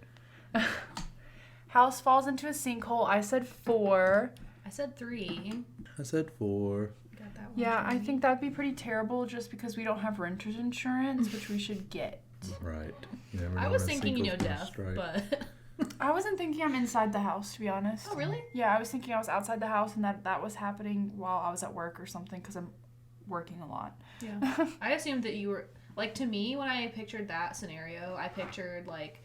House falls into a sinkhole. I said 4. I said 3. I said 4. Got that one. Yeah, I Jeremy. think that'd be pretty terrible just because we don't have renter's insurance, which we should get. Right. You never know I was when a thinking, sinkhole's gonna death, strike. but... I wasn't thinking I'm inside the house, to be honest. Oh, really? Yeah, I was thinking I was outside the house and that was happening while I was at work or something because I'm working a lot. Yeah. I assumed that you were... Like, to me, when I pictured that scenario, I pictured, like,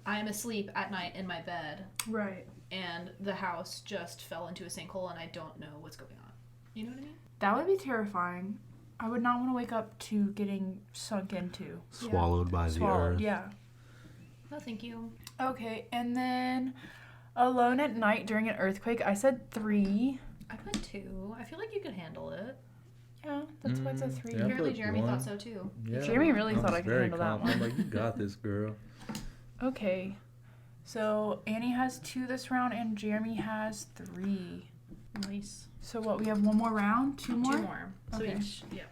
I'm asleep at night in my bed, Right. and the house just fell into a sinkhole, and I don't know what's going on. You know what I mean? That would be terrifying. I would not want to wake up to getting sunk into. Swallowed by the Swallowed, earth. yeah. No, thank you. Okay, and then alone at night during an earthquake, I said 3. I put 2. I feel like you could handle it. Yeah, that's why it's a 3. Yeah, I Apparently put Jeremy 1. thought so, too. Yeah. Jeremy really thought was I could very handle that confident. one. I'm like, you got this, girl. Okay, so Annie has 2 this round and Jeremy has 3. Nice. So what, we have one more round? 2 more? 2 more. So Okay. each, yeah.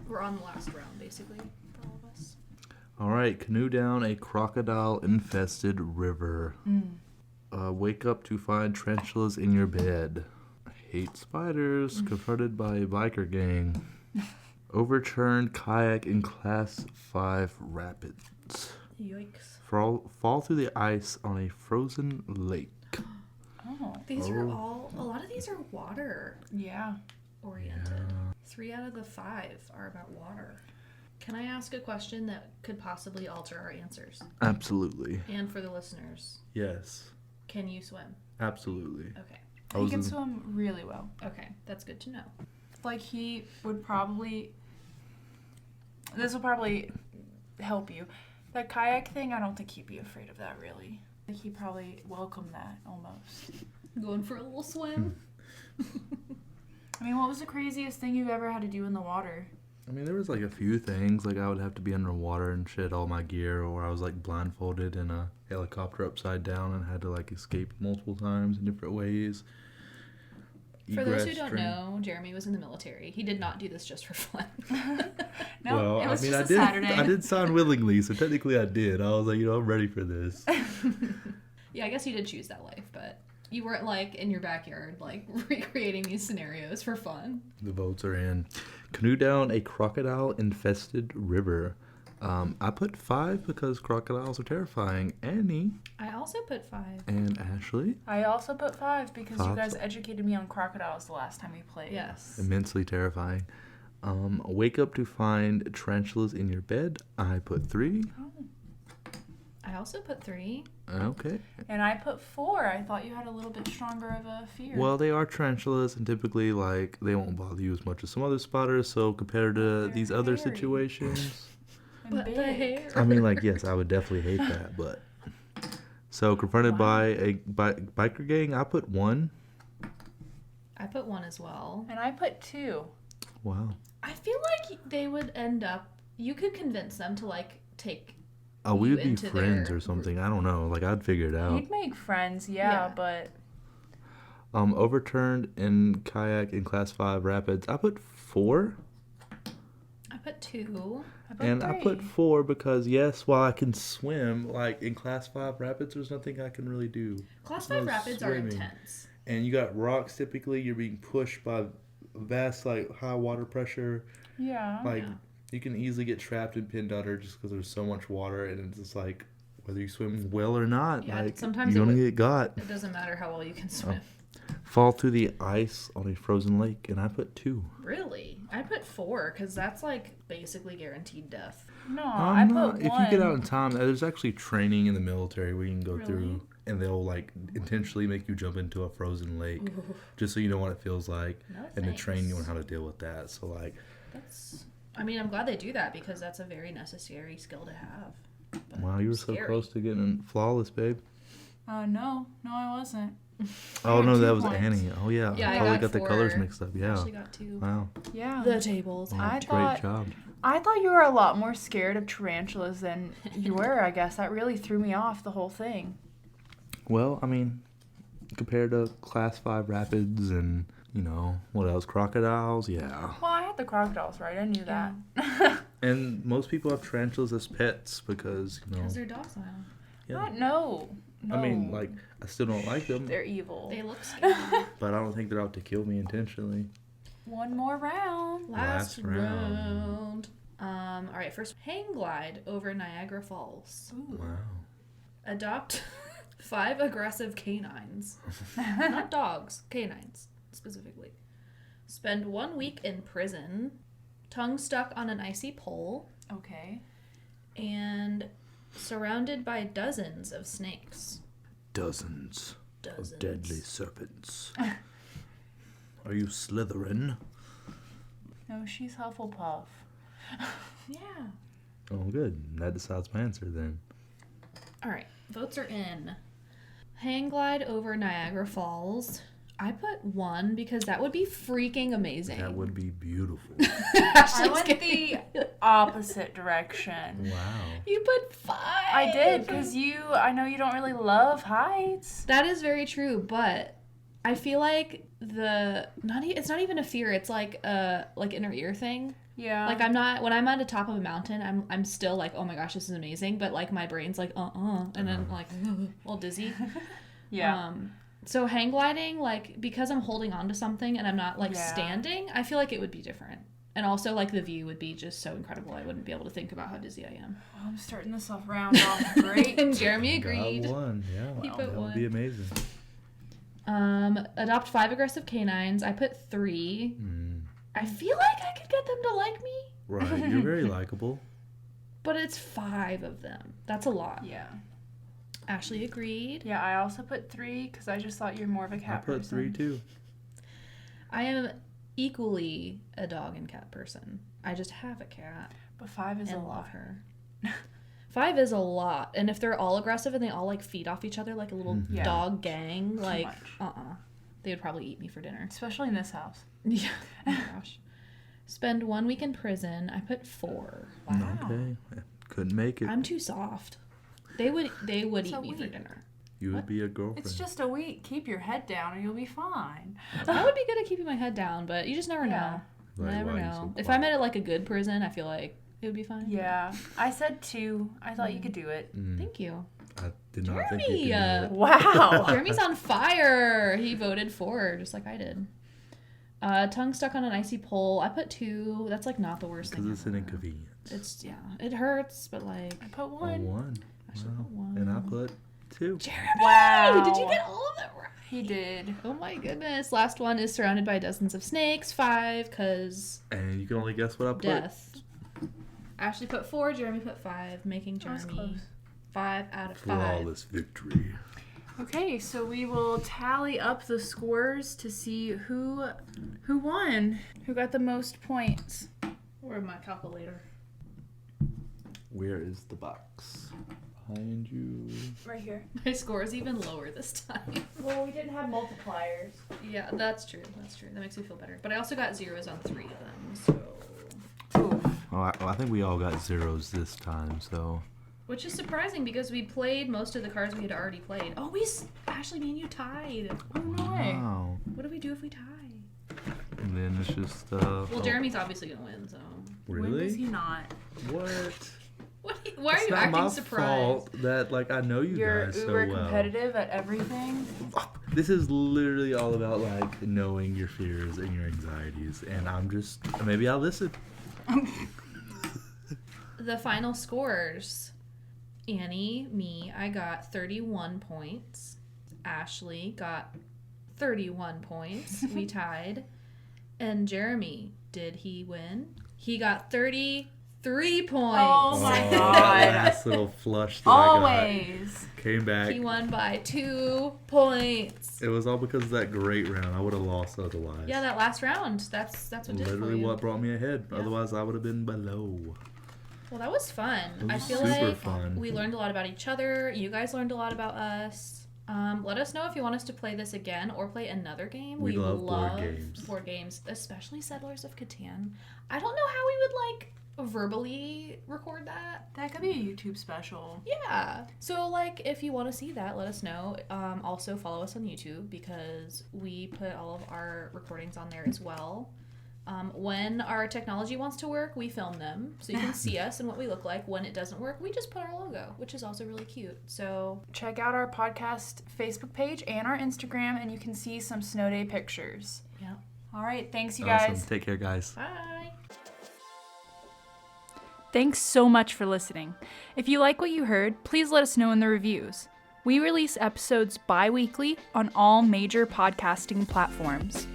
We're on the last round, basically, for all of us. All right, canoe down a crocodile-infested river. Wake up to find tarantulas in your bed. Hate spiders. Confronted by a biker gang. Overturned kayak in Class 5 rapids. Yikes. Fall through the ice on a frozen lake. Oh, These are all, a lot of these are water yeah. oriented. 3 out of the 5 are about water. Can I ask a question that could possibly alter our answers? Absolutely. And for the listeners, Yes. can you swim? Absolutely. Okay. He can swim really well. Okay, that's good to know. Like, he would probably... This will probably help you. That kayak thing, I don't think he'd be afraid of that, really. I think he'd probably welcome that, almost. Going for a little swim? I mean, what was the craziest thing you ever had to do in the water? I mean, there was like a few things. Like I would have to be underwater and shed all my gear, or I was like blindfolded in a helicopter upside down and had to like escape multiple times in different ways. For those who Egress, don't train- know, Jeremy was in the military. He did not do this just for fun. No, well, it was I mean, just a Saturday. I did sign willingly, so technically I did. I was like, I'm ready for this. Yeah, I guess you did choose that life, but you weren't like in your backyard, like recreating these scenarios for fun. The votes are in. Canoe down a crocodile-infested river. I put 5 because crocodiles are terrifying. Annie I also put 5. and Ashley, I also put 5 because you 5. guys educated me on crocodiles the last time we played. Yes. immensely terrifying. Wake up to find tarantulas in your bed. I put 3. I also put 3. Okay. And I put 4. I thought you had a little bit stronger of a fear. Well, they are tarantulas, and typically, like, they won't bother you as much as some other spiders. So compared to They're these other hairy. situations, And But big. the hair. I mean, like, yes, I would definitely hate that. But so confronted by a biker gang, I put 1. I put 1 as well. And I put 2. Wow. I feel like they would end up, you could convince them to like take, Oh, we You would be into friends their or something. I don't know. Like, I'd figure it out. He'd make friends, yeah, Yeah. but Overturned in kayak in Class 5 rapids. I put 4. I put 2. I put And 3. I put 4 because, yes, while I can swim, like, in Class 5 rapids, there's nothing I can really do. Class There's 5 no rapids are swimming. intense. And you got rocks, typically, you're being pushed by vast, like, high water pressure. Yeah. Like, Yeah. you can easily get trapped and pinned under just because there's so much water, and it's just like, whether you swim well or not, Yeah, like, sometimes you're it going to would- get got. It doesn't matter how well you can swim. Fall through the ice on a frozen lake, and I put 2. Really? I put 4 because that's like basically guaranteed death. No, I put 1. If you get out in time, there's actually training in the military where you can go Really? through, and they'll like intentionally make you jump into a frozen lake, just so you know what it feels like, No and to train you on thanks. how to deal with that. So like, That's. I mean, I'm glad they do that because that's a very necessary skill to have. But wow, you were so scary. close to getting flawless, babe. No, I wasn't. Oh got no, 2 that was points. Annie. Oh yeah, Yeah, I probably got got the colors 4. mixed up. Yeah. Ashley got 2. Wow. Yeah. The tables. Well, I great thought- job. I thought you were a lot more scared of tarantulas than you were, I guess. That really threw me off the whole thing. Well, I mean, compared to Class 5 rapids and, what else? Crocodiles? Yeah. Well, I had the crocodiles right. I knew that. And most people have tarantulas as pets because, Because they're docile. yeah. No. I mean, like, I still don't like them, They're evil. They look scary. but I don't think they're out to kill me intentionally. One more round. Last Last round. round. All right, first hang glide over Niagara Falls. Ooh. Wow. Adopt 5 aggressive canines. Not dogs, canines specifically. Spend 1 week in prison. Tongue stuck on an icy pole. Okay. And surrounded by dozens of snakes. Dozens Dozens. of deadly serpents. Are you Slytherin? No, she's Hufflepuff. Yeah. Oh, good. That decides my answer then. All right, votes are in. Hang glide over Niagara Falls. I put 1 because that would be freaking amazing. That would be beautiful. I Ashley's went getting- the opposite direction. Wow. You put 5. I did, because I know you don't really love heights. That is very true, but I feel like it's not even a fear. It's like inner ear thing. Yeah. Like when I'm at the top of a mountain, I'm still like, oh my gosh, this is amazing. But like my brain's like, and then like, all dizzy. Yeah. So hang gliding, like because I'm holding on to something and I'm not like Yeah. standing, I feel like it would be different. And also like the view would be just so incredible. I wouldn't be able to think about how dizzy I am. Oh, I'm starting this off round off great. And Jeremy agreed. Got 1. Yeah. He Wow. put That 1. would be amazing. Adopt 5 aggressive canines. I put 3. I feel like I could get them to like me, Right. You're very likable. but it's 5 of them. That's a lot. Yeah. Ashley agreed. Yeah, I also put 3 because I just thought you're more of a I cat put person. 3 too. I am equally a dog and cat person. I just have a cat But 5 is a and lot. love her. 5 is a lot, and if they're all aggressive and they all like feed off each other like a little Yeah. dog gang, like much. they would probably eat me for dinner. Especially in this house. Yeah. Oh my gosh. Spend 1 week in prison. I put 4. Wow. Okay. Couldn't make it. I'm too soft. They would It's eat a me for week. dinner. You would be a girlfriend. It's just a week. Keep your head down and you'll be fine. I would be good at keeping my head down, but you just never Yeah. know. Right, Never why are you know. so If quiet? I'm at like a good prison, I feel like it would be fine. Yeah. I said 2. I thought you could do it. Thank you. I did not think Jeremy, you could do it. Wow. Jeremy's on fire. He voted 4, just like I did. Tongue stuck on an icy pole. I put 2. That's like not the worst thing. Because it's an ever. inconvenience. It hurts, but like I put A 1. 1. I should Wow. put 1. And I put 2. Jeremy, Wow. did you get all of them right? He did. Oh my goodness. Last one is surrounded by dozens of snakes. 5, because And you can only guess what I put. death. Ashley put 4, Jeremy put 5, making That was Jeremy close. 5 out of 5. Flawless victory. Okay, so we will tally up the scores to see who won. Who got the most points? Or my calculator. Where is the box? Behind you. Right here. My score is even lower this time. Well, we didn't have multipliers. Yeah, that's true. That's true. That makes me feel better. But I also got 0s on 3 of them, so. Oof. Oh, I think we all got 0s this time, so. Which is surprising because we played most of the cards we had already played. Oh, Ashley, me and you tied. Oh, no way. Wow. What do we do if we tie? And then it's just. Well, Jeremy's obviously gonna win, so. When does he Really? not? What? Why are It's you not acting my surprised? fault that I know you You're guys so uber well. competitive at everything. This is literally all about knowing your fears and your anxieties, and I'm just maybe I'll listen. The final scores. Annie, me, I got 31 points. Ashley got 31 points. We tied. And Jeremy, did he win? He got 33 points. Oh my Oh, God. that nice little flush that Always. I got. Came back. He won by 2 points. It was all because of that great round. I would have lost otherwise. Yeah, that last round. That's what did it for Literally you. what brought me ahead. Yeah. Otherwise, I would have been below. Well, that was fun. It was I feel super like fun. we learned a lot about each other. You guys learned a lot about us. Let us know if you want us to play this again or play another game. We love board games. Board games, especially Settlers of Catan. I don't know how we would like verbally record that. That could be a YouTube special. Yeah. So like if you want to see that, let us know. Also follow us on YouTube because we put all of our recordings on there as well. When our technology wants to work, we film them so you can see us and what we look like. When it doesn't work, we just put our logo, which is also really cute. So check out our podcast Facebook page and our Instagram, and you can see some snow day pictures. yeah. All right, thanks you Awesome. guys. Take care, guys. Bye. Thanks so much for listening. If you like what you heard, please let us know in the reviews. We release episodes bi-weekly on all major podcasting platforms.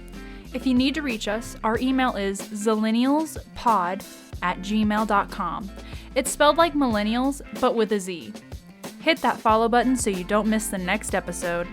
If you need to reach us, our email is zillennialspod@gmail.com. It's spelled like millennials, but with a Z. Hit that follow button so you don't miss the next episode.